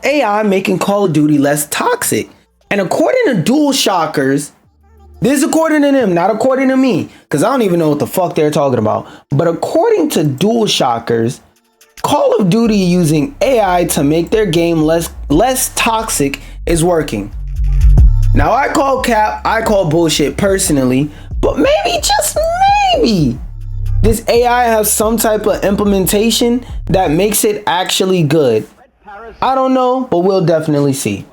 AI making Call of Duty less toxic? And according to DualShockers, this is according to them, not according to me, because I don't even know what the fuck they're talking about. But according to DualShockers, Call of Duty using AI to make their game less toxic is working. Now I call cap, I call bullshit personally, but maybe, just maybe, this AI has some type of implementation that makes it actually good. I don't know, but we'll definitely see.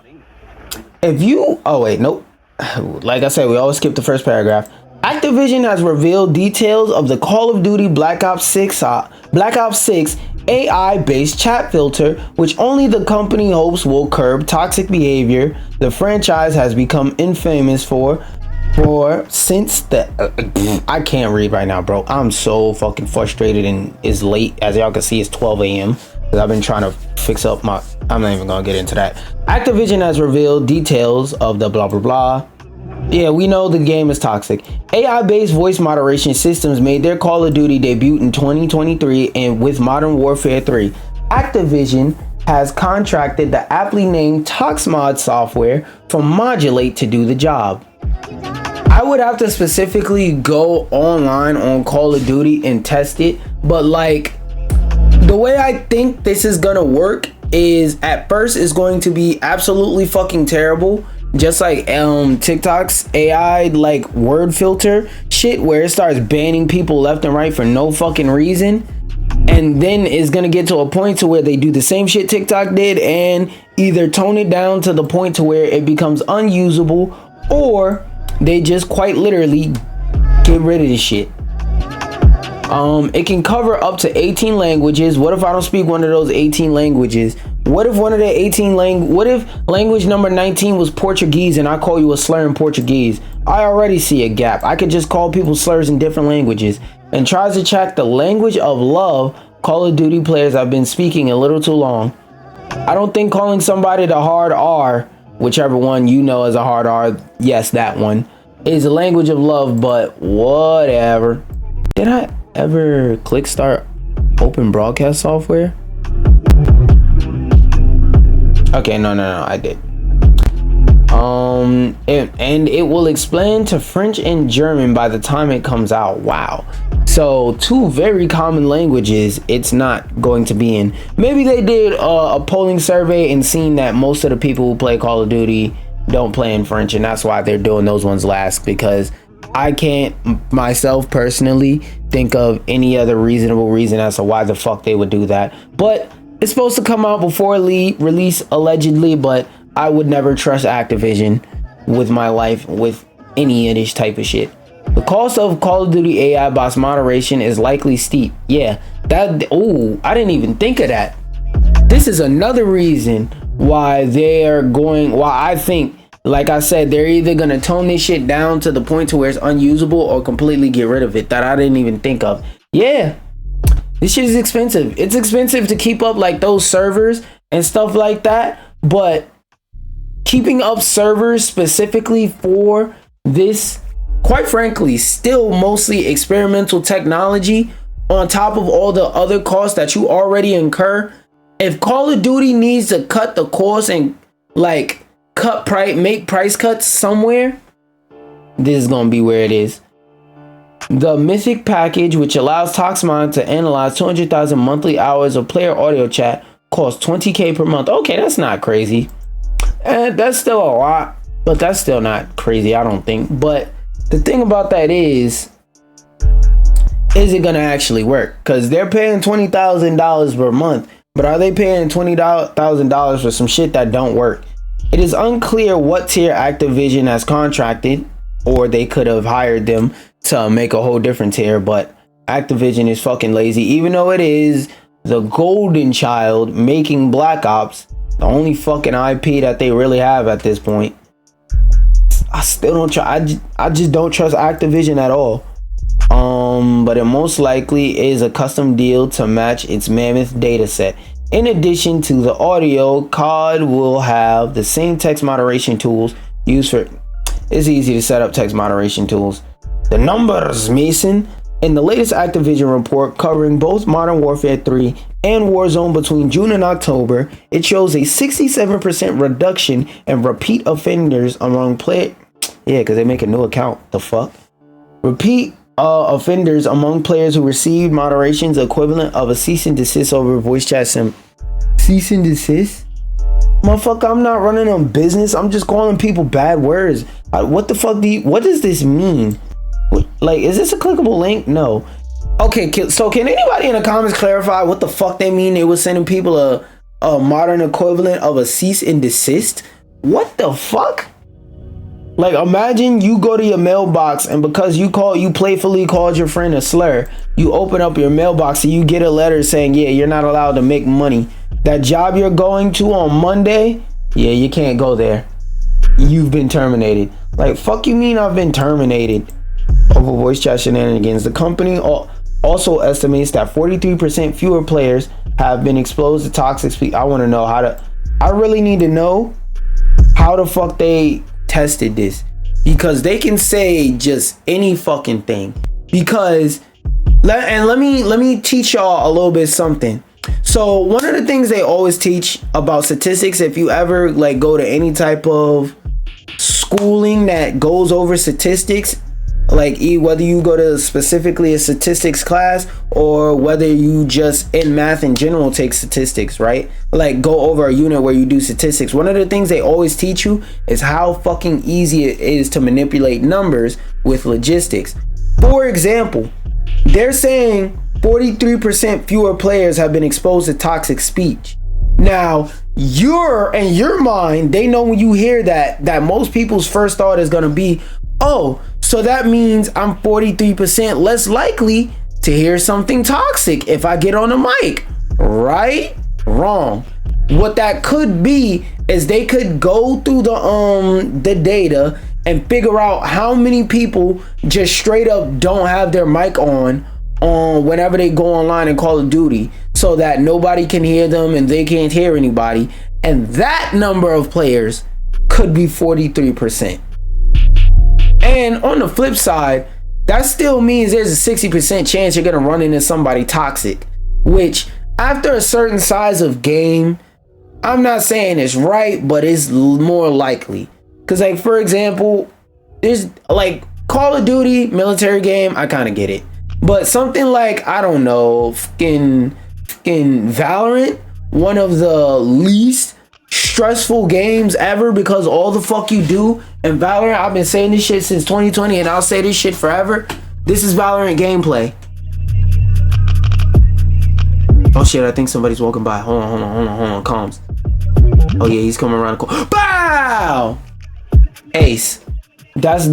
If you, oh wait, nope. Like I said, we always skip the first paragraph. Activision has revealed details of the Call of Duty Black Ops 6 AI-based chat filter, which only the company hopes will curb toxic behavior the franchise has become infamous for since the I can't read right now, bro. I'm so fucking frustrated, and it's late. As y'all can see, it's 12 a.m. because I've been trying to fix up my, I'm not even gonna get into that. Activision has revealed details of the blah blah blah. Yeah, we know the game is toxic. AI-based voice moderation systems made their Call of Duty debut in 2023 and with Modern Warfare 3. Activision has contracted the aptly named ToxMod software from Modulate to do the job. I would have to specifically go online on Call of Duty and test it, but like, the way I think this is gonna work is, at first it's going to be absolutely fucking terrible, just like TikTok's AI like word filter shit, where it starts banning people left and right for no fucking reason, and then it's gonna get to a point to where they do the same shit TikTok did and either tone it down to the point to where it becomes unusable, or they just quite literally get rid of this shit. It can cover up to 18 languages. What if I don't speak one of those 18 languages? What if one of the 18 what if language number 19 was Portuguese and I call you a slur in Portuguese? I already see a gap. I could just call people slurs in different languages. And tries to track the language of love Call of Duty players have been speaking a little too long. I don't think calling somebody the hard R, whichever one you know as a hard R, yes, that one, is a language of love, but whatever. Did I ever click start open broadcast software? Okay, no, I did. And it will expand to French and German by the time it comes out. Wow. So two very common languages it's not going to be in. Maybe they did a polling survey and seen that most of the people who play Call of Duty don't play in French, and that's why they're doing those ones last, because I can't myself personally think of any other reasonable reason as to why the fuck they would do that. But it's supposed to come out before release allegedly, but I would never trust Activision with my life with any of this type of shit. The cost of Call of Duty AI bots moderation is likely steep. Yeah, that, oh, I didn't even think of that. This is another reason why why I think, like I said, they're either gonna tone this shit down to the point to where it's unusable or completely get rid of it, that I didn't even think of. Yeah, this shit is expensive. It's expensive to keep up like those servers and stuff like that, but keeping up servers specifically for this, quite frankly, still mostly experimental technology, on top of all the other costs that you already incur. If Call of Duty needs to cut the cost and like make price cuts somewhere, this is gonna be where it is. The Mythic package, which allows ToxMod to analyze 200,000 monthly hours of player audio chat, costs $20K per month. Okay, that's not crazy. And that's still a lot, but that's still not crazy, I don't think. But the thing about that is it gonna actually work? Because they're paying $20,000 per month, but are they paying $20,000 for some shit that don't work? It is unclear what tier Activision has contracted, or they could have hired them to make a whole different tier, but Activision is fucking lazy. Even though it is the golden child making Black Ops, the only fucking IP that they really have at this point, I still don't try. I just don't trust Activision at all. But it most likely is a custom deal to match its mammoth data set. In addition to the audio, COD will have the same text moderation tools used for. It's easy to set up text moderation tools. The numbers, Mason. In the latest Activision report covering both Modern Warfare 3 and Warzone between June and October, it shows a 67% reduction in repeat offenders among players. Yeah, because they make a new account. The fuck? Repeat offenders among players who received moderations equivalent of a cease and desist over voice chat cease and desist? Motherfucker, I'm not running a business. I'm just calling people bad words. What the fuck what does this mean? Like, is this a clickable link? No. Okay, so can anybody in the comments clarify what the fuck they mean? They were sending people a modern equivalent of a cease and desist? What the fuck? Like, imagine you go to your mailbox and because you playfully called your friend a slur, you open up your mailbox and you get a letter saying, yeah, you're not allowed to make money. That job you're going to on Monday, yeah, you can't go there. You've been terminated. Like, fuck you mean I've been terminated over voice chat shenanigans? The company also estimates that 43% fewer players have been exposed to toxic speech. I want to know I really need to know how the fuck they tested this, because they can say just any fucking thing. Because let me teach y'all a little bit something. So one of the things they always teach about statistics, if you ever like go to any type of schooling that goes over statistics, like whether you go to specifically a statistics class or whether you just in math in general take statistics, right? Like go over a unit where you do statistics. One of the things they always teach you is how fucking easy it is to manipulate numbers with logistics. For example, they're saying 43% fewer players have been exposed to toxic speech. Now, in your mind, they know when you hear that most people's first thought is gonna be, oh, so that means I'm 43% less likely to hear something toxic if I get on a mic. Right? Wrong. What that could be is they could go through the data and figure out how many people just straight up don't have their mic on whenever they go online in Call of Duty, so that nobody can hear them and they can't hear anybody. And that number of players could be 43%. And on the flip side, that still means there's a 60% chance you're gonna run into somebody toxic, which after a certain size of game, I'm not saying it's right, but it's more likely. Cause like, for example, there's like Call of Duty military game, I kind of get it. But something like, I don't know, fucking Valorant, one of the least stressful games ever, because all the fuck you do in Valorant, I've been saying this shit since 2020 and I'll say this shit forever. This is Valorant gameplay. Oh shit, I think somebody's walking by. Hold on, comms. Oh yeah, he's coming around the corner. Bow! Ace. That's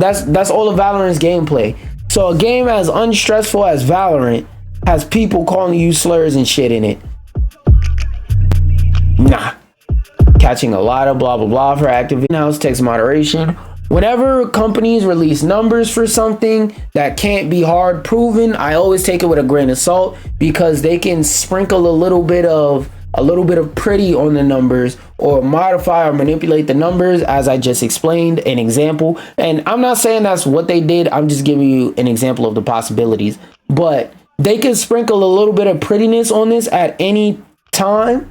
all of Valorant's gameplay. So a game as unstressful as Valorant has people calling you slurs and shit in it. Nah. Catching a lot of blah blah blah for Activision in-house text moderation. Whenever companies release numbers for something that can't be hard proven, I always take it with a grain of salt, because they can sprinkle a little bit of pretty on the numbers, or modify or manipulate the numbers, as I just explained an example. And I'm not saying that's what they did, I'm just giving you an example of the possibilities. But they can sprinkle a little bit of prettiness on this at any time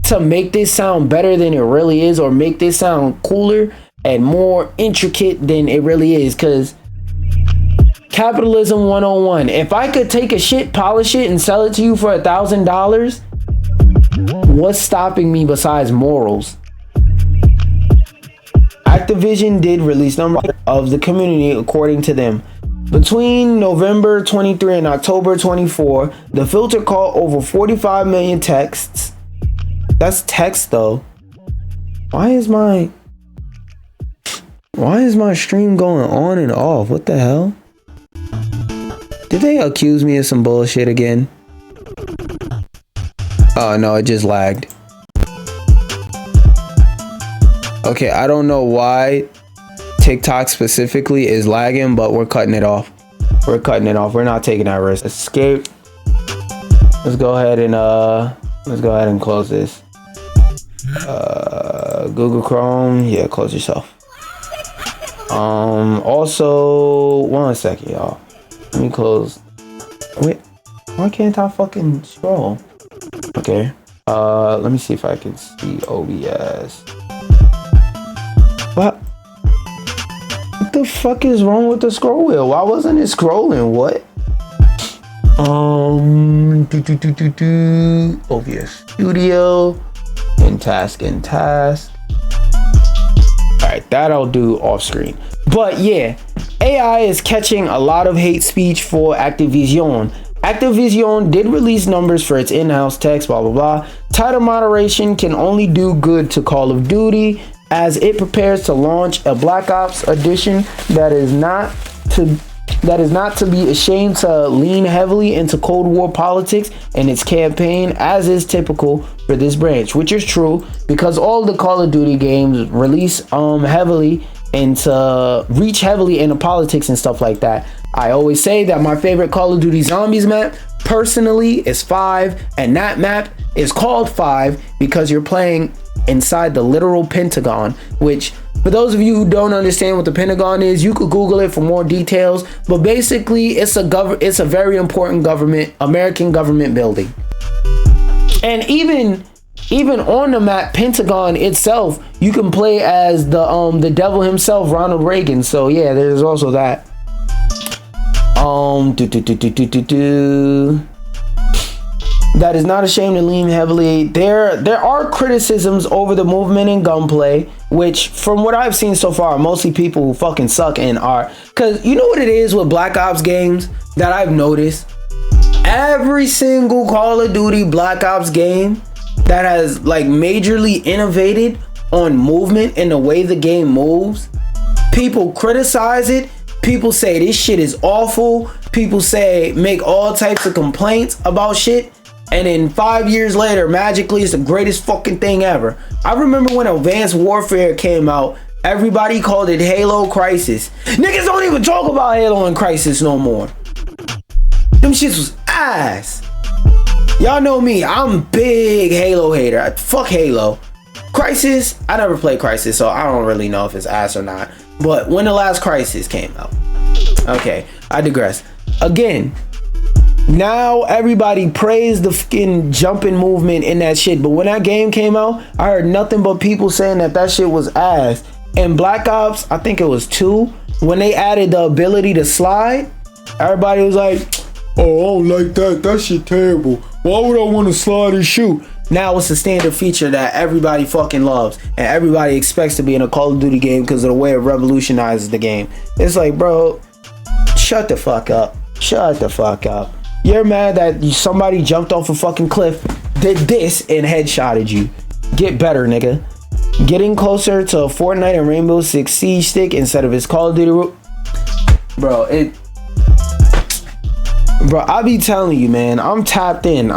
to make this sound better than it really is, or make this sound cooler and more intricate than it really is. Because capitalism 101, if I could take a shit, polish it, and sell it to you for $1,000, what's stopping me besides morals? Activision did release numbers of the community according to them. Between November 23 and October 24, the filter caught over 45 million texts. That's text though. Why is my stream going on and off? What the hell? Did they accuse me of some bullshit again? Oh no, it just lagged. Okay, I don't know why TikTok specifically is lagging, but we're cutting it off. We're cutting it off. We're not taking that risk. Escape. Let's go ahead and close this. Google Chrome. Yeah, close yourself. Also, one second, y'all. Let me close Wait, why can't I fucking scroll? Okay. Let me see if I can see OBS. What the fuck is wrong with the scroll wheel? Why wasn't it scrolling? What? OBS Studio and task. Alright, that I'll do off screen. But yeah, AI is catching a lot of hate speech for Activision. Activision did release numbers for its in-house text, blah blah blah. Title moderation can only do good to Call of Duty as it prepares to launch a Black Ops edition that is not to be ashamed to lean heavily into Cold War politics and its campaign, as is typical for this branch, which is true because all the Call of Duty games release heavily into politics and stuff like that. I always say that my favorite Call of Duty Zombies map personally is 5, and that map is called 5 because you're playing inside the literal Pentagon, which for those of you who don't understand what the Pentagon is, you could Google it for more details, but basically it's a very important American government building. And even on the map Pentagon itself, you can play as the devil himself, Ronald Reagan. So yeah, there's also that. That is not ashamed to lean heavily. There are criticisms over the movement and gunplay, which from what I've seen so far, mostly people who fucking suck and are, because you know what it is with Black Ops games that I've noticed? Every single Call of Duty Black Ops game that has like majorly innovated on movement and the way the game moves, people criticize it. People say this shit is awful. People say make all types of complaints about shit. And then 5 years later, magically, it's the greatest fucking thing ever. I remember when Advanced Warfare came out, everybody called it Halo Crisis. Niggas don't even talk about Halo and Crisis no more. Them shits was ass. Y'all know me, I'm big Halo hater. Fuck Halo. Crisis, I never played Crisis, so I don't really know if it's ass or not. But when the last Crisis came out. Okay, I digress. Again, now everybody praised the fucking jumping movement in that shit, but when that game came out, I heard nothing but people saying that shit was ass. And Black Ops, I think it was 2, when they added the ability to slide, everybody was like, oh, I don't like that. That shit terrible. Why would I want to slide and shoot? Now it's a standard feature that everybody fucking loves and everybody expects to be in a Call of Duty game because of the way it revolutionizes the game. It's like, bro, shut the fuck up. Shut the fuck up. You're mad that somebody jumped off a fucking cliff, did this, and headshotted you. Get better, nigga. Getting closer to Fortnite and Rainbow Six Siege stick instead of his Call of Duty. Bro, I be telling you, man, I'm tapped in.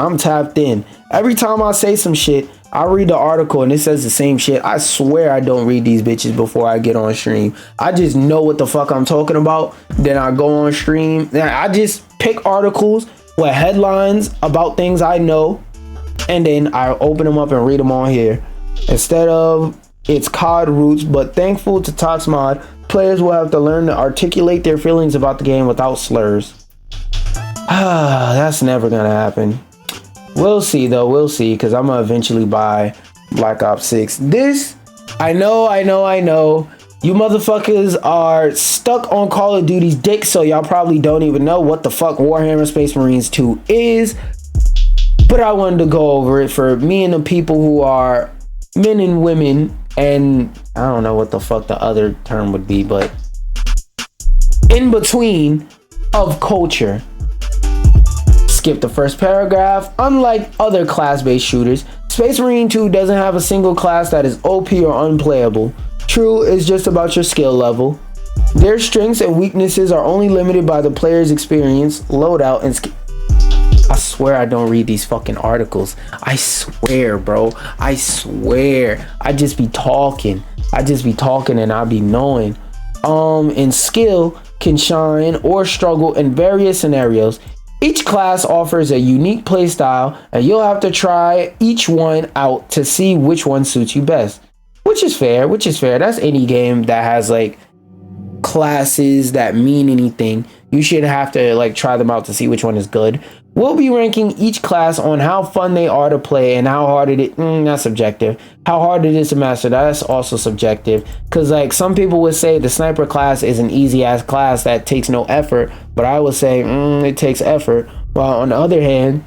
Every time I say some shit, I read the article and it says the same shit. I swear I don't read these bitches before I get on stream. I just know what the fuck I'm talking about. Then I go on stream. Then I just pick articles with headlines about things I know. And then I open them up and read them on here. Instead of it's COD roots, but thankful to ToxMod, players will have to learn to articulate their feelings about the game without slurs. That's never gonna happen. We'll see though, because I'm gonna eventually buy Black Ops 6. This, I know. You motherfuckers are stuck on Call of Duty's dick, so y'all probably don't even know what the fuck Warhammer Space Marines 2 is. But I wanted to go over it for me and the people who are men and women, and I don't know what the fuck the other term would be, but in between of culture. Skip the first paragraph. Unlike other class-based shooters, Space Marine 2 doesn't have a single class that is OP or unplayable. True, it's just about your skill level. Their strengths and weaknesses are only limited by the player's experience, loadout, and skill. I swear I don't read these fucking articles. I swear, bro. I swear. I just be talking and I be knowing. And skill can shine or struggle in various scenarios. Each class offers a unique playstyle, and you'll have to try each one out to see which one suits you best. Which is fair. That's any game that has like classes that mean anything. You should have to like try them out to see which one is good. We'll be ranking each class on how fun they are to play and how hard it is. That's subjective. How hard it is to master, that's also subjective. Because like some people would say the sniper class is an easy ass class that takes no effort, but I would say it takes effort. While on the other hand,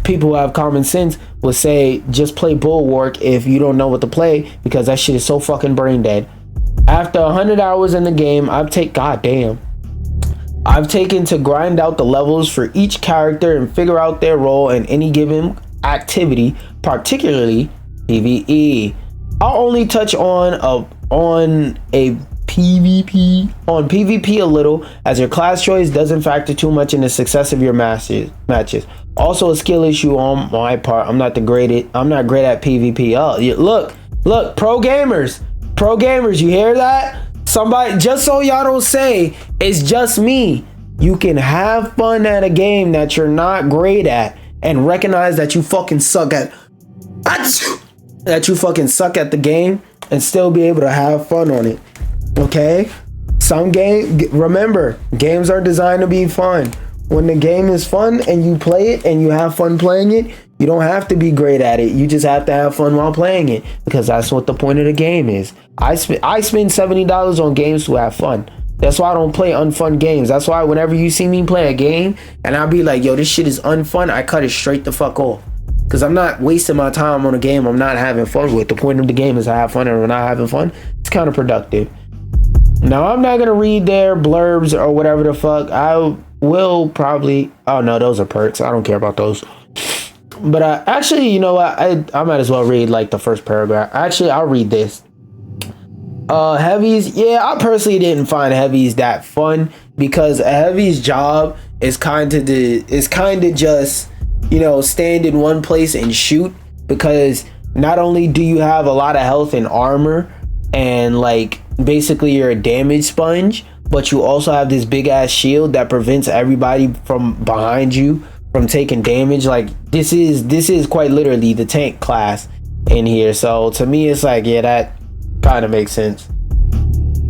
people who have common sense would say just play Bulwark if you don't know what to play, because that shit is so fucking brain dead. After 100 hours in the game, I've taken to grind out the levels for each character and figure out their role in any given activity, particularly PvE. I'll only touch on PvP a little, as your class choice doesn't factor too much in the success of your matches. Also a skill issue on my part. I'm not great at PvP. Oh, look, pro gamers, you hear that? Somebody, just so y'all don't say it's just me, you can have fun at a game that you're not great at and recognize that you fucking suck at the game and still be able to have fun on it. Okay? Remember, games are designed to be fun. When the game is fun and you play it and you have fun playing it, you don't have to be great at it. You just have to have fun while playing it, because that's what the point of the game is. I spend $70 on games to have fun. That's why I don't play unfun games. That's why whenever you see me play a game and I'll be like, yo, this shit is unfun, I cut it straight the fuck off. Because I'm not wasting my time on a game I'm not having fun with. The point of the game is to have fun, and when I'm not having fun, it's counterproductive. Now, I'm not going to read their blurbs or whatever the fuck. I will probably... Oh, no, those are perks. I don't care about those. But actually, you know what? I might as well read like the first paragraph. Actually, I'll read this. Heavies. Yeah, I personally didn't find heavies that fun, because a heavy's job is kind of just, you know, stand in one place and shoot, because not only do you have a lot of health and armor and like basically you're a damage sponge, but you also have this big ass shield that prevents everybody from behind you from taking damage. Like this is quite literally the tank class in here. So to me, it's like, yeah, that kind of makes sense.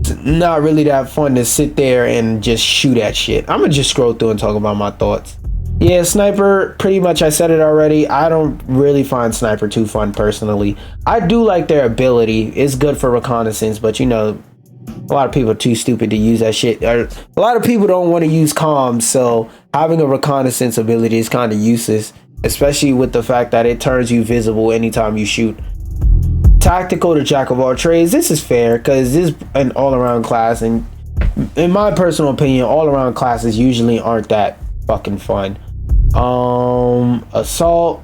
It's not really that fun to sit there and just shoot at shit. I'm gonna just scroll through and talk about my thoughts. Yeah, sniper, pretty much I said it already. I don't really find sniper too fun personally. I do like their ability. It's good for reconnaissance, but you know, a lot of people are too stupid to use that shit. A lot of people don't want to use comms, so having a reconnaissance ability is kind of useless, especially with the fact that it turns you visible anytime you shoot. Tactical to jack of all trades. This is fair, because this is an all-around class, and in my personal opinion, all-around classes usually aren't that fucking fun. Assault.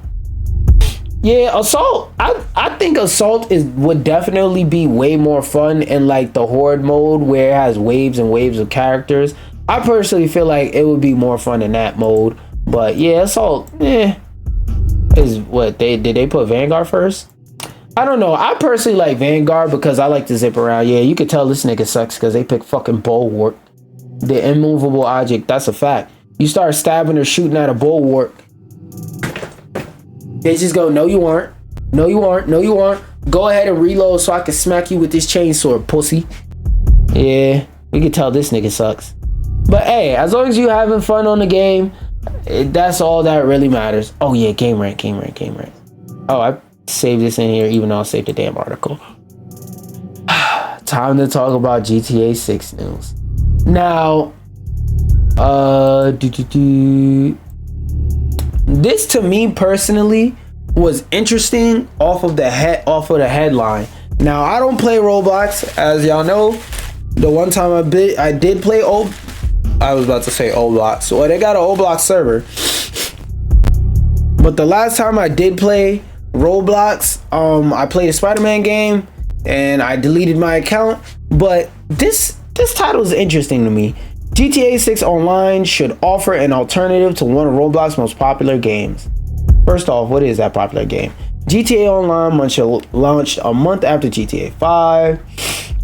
Yeah, assault. I think assault would definitely be way more fun in like the horde mode, where it has waves and waves of characters. I personally feel like it would be more fun in that mode. But yeah, assault, is what did they put Vanguard first? I don't know. I personally like Vanguard because I like to zip around. Yeah, you could tell this nigga sucks because they pick fucking Bulwark, the immovable object. That's a fact. You start stabbing or shooting at a Bulwark, they just go, no you aren't, no you aren't, no you aren't. Go ahead and reload so I can smack you with this chainsaw, pussy. Yeah, we can tell this nigga sucks. But hey, as long as you having fun on the game, that's all that really matters. Oh yeah, game rank. Oh, I saved this in here even though I saved the damn article. Time to talk about GTA 6 news. Now, this to me personally was interesting off of the headline. Now, I don't play Roblox, as y'all know. The one time I did play Roblox. Well, they got an Roblox server. But the last time I did play Roblox, I played a Spider-Man game and I deleted my account. But this title is interesting to me. GTA 6 Online should offer an alternative to one of Roblox's most popular games. First off, what is that popular game? GTA Online launched a month after GTA 5.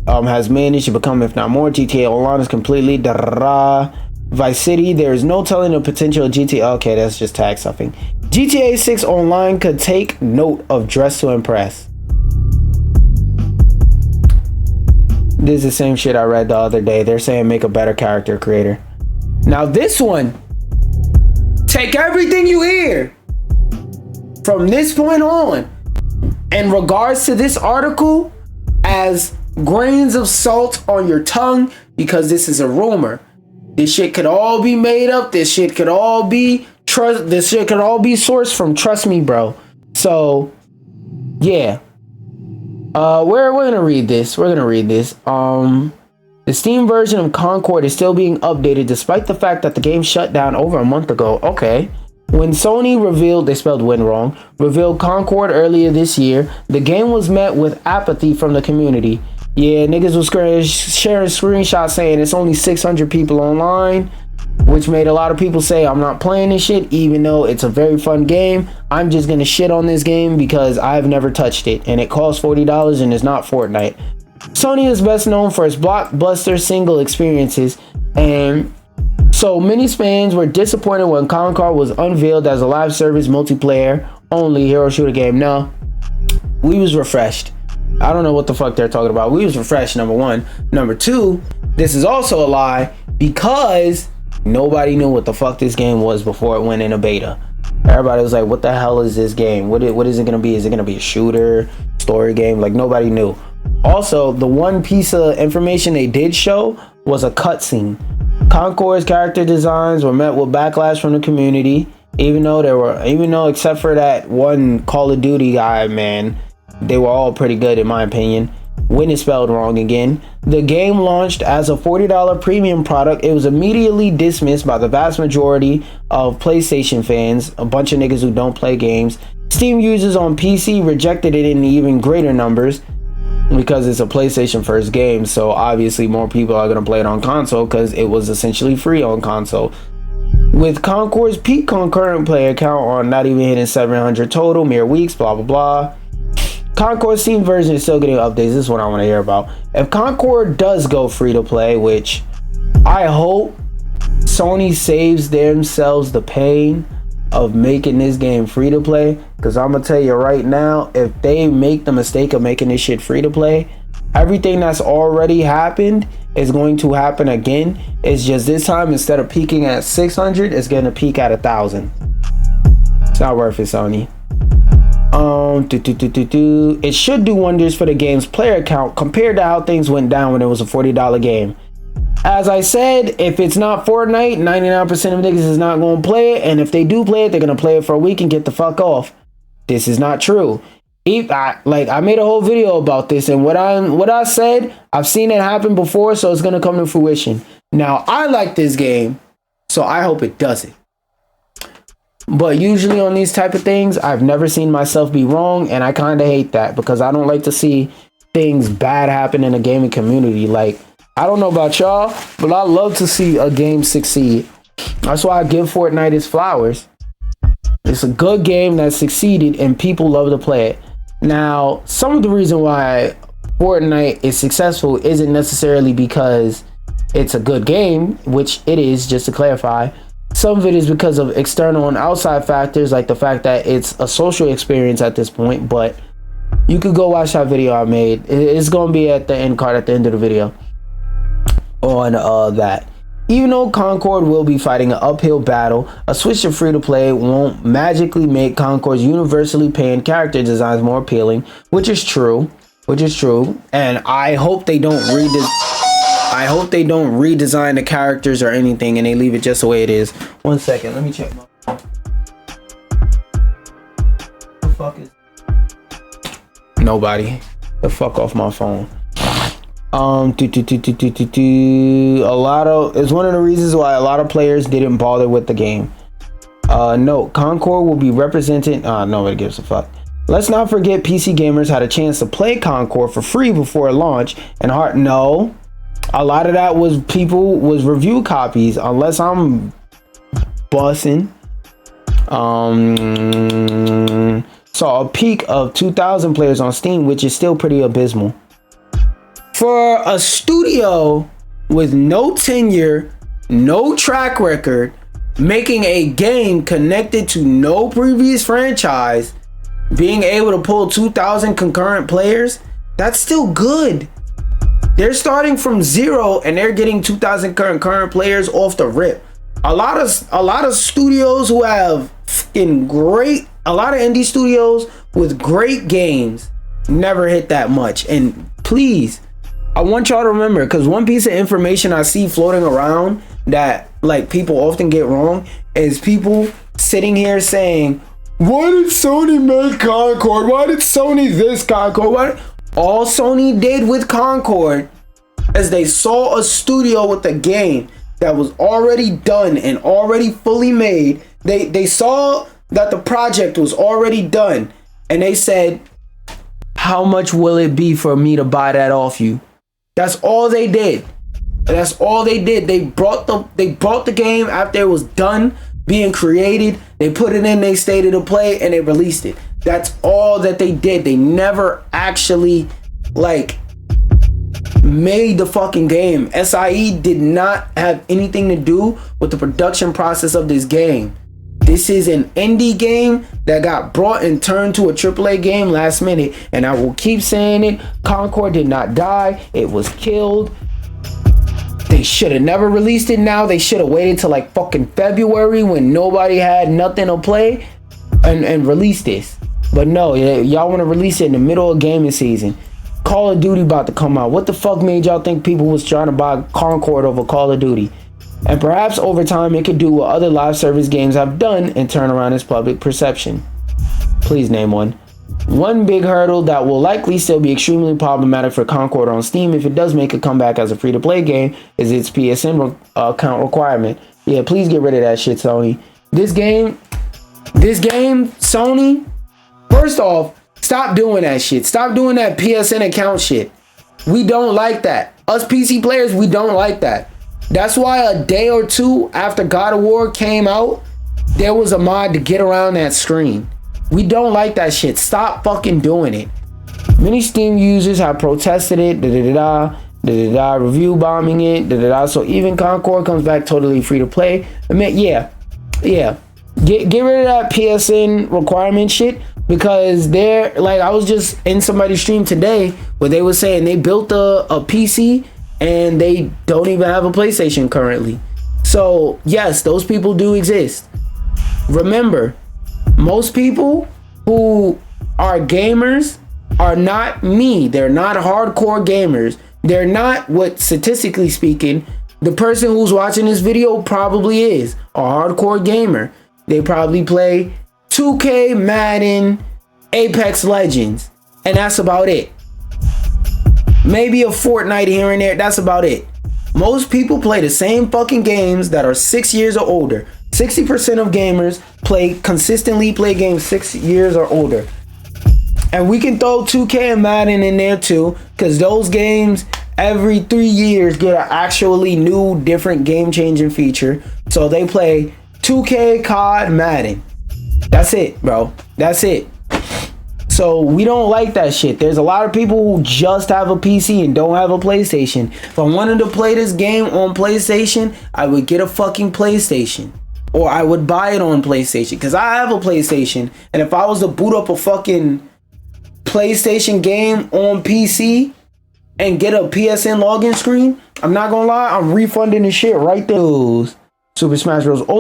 Has managed to become, if not more, GTA Online is completely Vice City. There is no telling the potential of GTA. Okay, that's just tag stuffing. GTA 6 Online could take note of Dress to Impress. This is the same shit I read the other day. They're saying make a better character creator. Now this one, take everything you hear from this point on in regards to this article as grains of salt on your tongue, because this is a rumor. This shit could all be made up. This shit could all be sourced from Trust Me Bro. So yeah, we're gonna read this. The Steam version of Concord is still being updated despite the fact that the game shut down over a month ago. Okay. When Sony revealed, they spelled win wrong, revealed Concord earlier this year, the game was met with apathy from the community. Yeah, niggas was sharing screenshots saying it's only 600 people online, which made a lot of people say, I'm not playing this shit, even though it's a very fun game. I'm just gonna shit on this game because I've never touched it, and it costs $40 and it's not Fortnite. Sony is best known for its blockbuster single experiences, and so many fans were disappointed when Concord was unveiled as a live service multiplayer only hero shooter game. No, we was refreshed. I don't know what the fuck they're talking about. We was refreshed, number one. Number two, this is also a lie because nobody knew what the fuck this game was before it went into beta. Everybody was like, what the hell is this game? What is it gonna be? Is it gonna be a shooter, story game? Like, nobody knew. Also, the one piece of information they did show was a cutscene. Concord's character designs were met with backlash from the community, even though except for that one Call of Duty guy, man, they were all pretty good in my opinion. When is spelled wrong again. The game launched as a $40 premium product. It was immediately dismissed by the vast majority of PlayStation fans, a bunch of niggas who don't play games. Steam users on PC rejected it in even greater numbers because it's a PlayStation first game, so obviously more people are going to play it on console because it was essentially free on console. With Concord's peak concurrent player count on not even hitting 700 total, mere weeks, blah blah blah. Concord's Steam version is still getting updates. This is what I want to hear about. If Concord does go free to play, which I hope Sony saves themselves the pain of making this game free to play, because I'm gonna tell you right now, if they make the mistake of making this shit free to play, everything that's already happened is going to happen again. It's just this time, instead of peaking at 600, it's gonna peak at 1,000. It's not worth it, Sony. It should do wonders for the game's player count compared to how things went down when it was a $40 game. As I said, if it's not Fortnite, 99% of niggas is not going to play it, and if they do play it, they're going to play it for a week and get the fuck off. This is not true. I made a whole video about this, and what I said, I've seen it happen before, so it's going to come to fruition. Now, I like this game, so I hope it doesn't. But usually on these type of things, I've never seen myself be wrong, and I kind of hate that because I don't like to see things bad happen in a gaming community. Like, I don't know about y'all, but I love to see a game succeed. That's why I give Fortnite its flowers. It's a good game that succeeded and people love to play it. Now, some of the reason why Fortnite is successful isn't necessarily because it's a good game, which it is, just to clarify. Some of it is because of external and outside factors, like the fact that it's a social experience at this point. But you could go watch that video I made. It's going to be at the end card at the end of the video on that. Even though Concord will be fighting an uphill battle, a switch to free to play won't magically make Concord's universally panned character designs more appealing, which is true. And I hope they don't redesign the characters or anything and they leave it just the way it is. 1 second, let me check my phone. The fuck is nobody? The fuck off my phone. It's one of the reasons why a lot of players didn't bother with the game. Note, Concord will be represented. Nobody gives a fuck. Let's not forget PC gamers had a chance to play Concord for free before launch, and no, a lot of that was review copies, unless I'm bussing. Saw a peak of 2,000 players on Steam, which is still pretty abysmal. For a studio with no tenure, no track record, making a game connected to no previous franchise, being able to pull 2,000 concurrent players, that's still good. They're starting from 0 and they're getting 2,000 concurrent players off the rip. A lot of studios who have fucking a lot of indie studios with great games never hit that much. And please, I want y'all to remember, because one piece of information I see floating around that like people often get wrong is people sitting here saying, why did Sony make Concord? Why did Sony this Concord? All Sony did with Concord is they saw a studio with a game that was already done and already fully made. They saw that the project was already done, and they said, how much will it be for me to buy that off you? That's all they did. That's all they did. They brought the game after it was done being created. They put it in their state of play and they released it. That's all that they did. They never actually like made the fucking game. SIE did not have anything to do with the production process of this game. This is an indie game that got brought and turned to a AAA game last minute. And I will keep saying it. Concord did not die. It was killed. They should have never released it now. They should have waited till like fucking February when nobody had nothing to play and release this. But no, y'all want to release it in the middle of gaming season. Call of Duty about to come out. What the fuck made y'all think people was trying to buy Concord over Call of Duty? And perhaps over time it could do what other live service games have done and turn around its public perception. Please name one. One big hurdle that will likely still be extremely problematic for Concord on Steam if it does make a comeback as a free-to-play game is its PSN account requirement. Yeah, please get rid of that shit, Sony. This game, Sony, first off, stop doing that shit. Stop doing that PSN account shit. We don't like that. Us PC players, we don't like that. That's why a day or two after God of War came out, there was a mod to get around that screen. We don't like that shit. Stop fucking doing it. Many Steam users have protested it, review bombing it, so even Concord comes back totally free to play. I mean, yeah. Get rid of that PSN requirement shit, because they're like, I was just in somebody's stream today where they were saying they built a PC and they don't even have a PlayStation currently. So yes, those people do exist. Remember, most people who are gamers are not me. They're not hardcore gamers. They're not what, statistically speaking, the person who's watching this video probably is a hardcore gamer. They probably play 2K, Madden, Apex Legends, and that's about it. Maybe a Fortnite here and there, that's about it. Most people play the same fucking games that are 6 years or older. 60% of gamers consistently play games 6 years or older. And we can throw 2K and Madden in there too, because those games every 3 years get an actually new, different game-changing feature. So they play 2K, CoD, Madden. That's it, bro. That's it. So we don't like that shit. There's a lot of people who just have a PC and don't have a PlayStation. If I wanted to play this game on PlayStation, I would get a fucking PlayStation. Or I would buy it on PlayStation, because I have a PlayStation. And if I was to boot up a fucking PlayStation game on PC and get a PSN login screen, I'm not gonna lie, I'm refunding the shit right there. Super Smash Bros. Ultimate